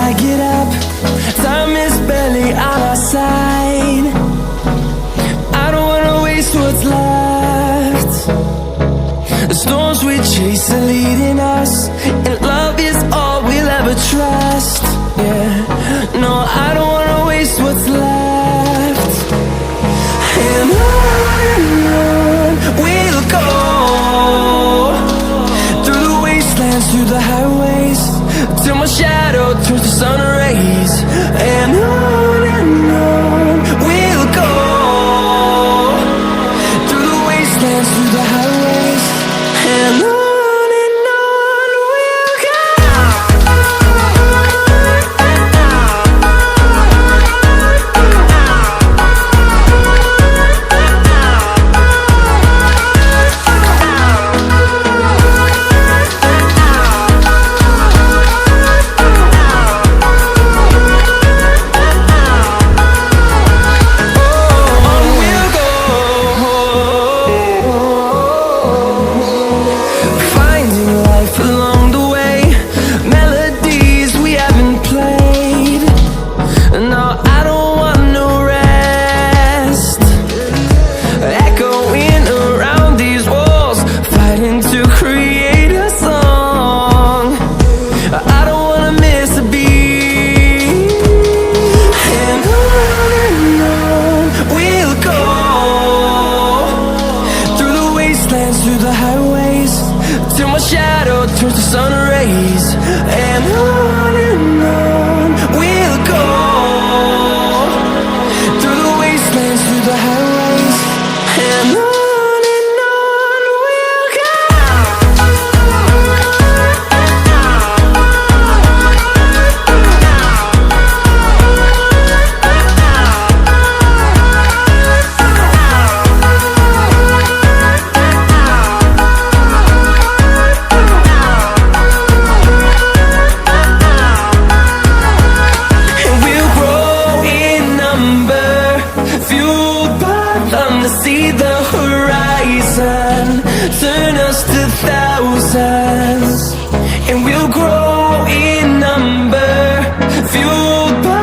I get up, time is barely on our side. I don't wanna waste what's left. The storms we chase are leading us, and love is all we'll ever trust. Yeah, no, I don't wanna waste what's left. And on we'll go, through the wastelands, through the highways, till my shadow turns to sun rays. And on we'll go, through the wastelands, through the highways, and on. Through the highways, till my shadow turns to sun rays. And on we'll go, through the wastelands, through the highways, and on. See the horizon.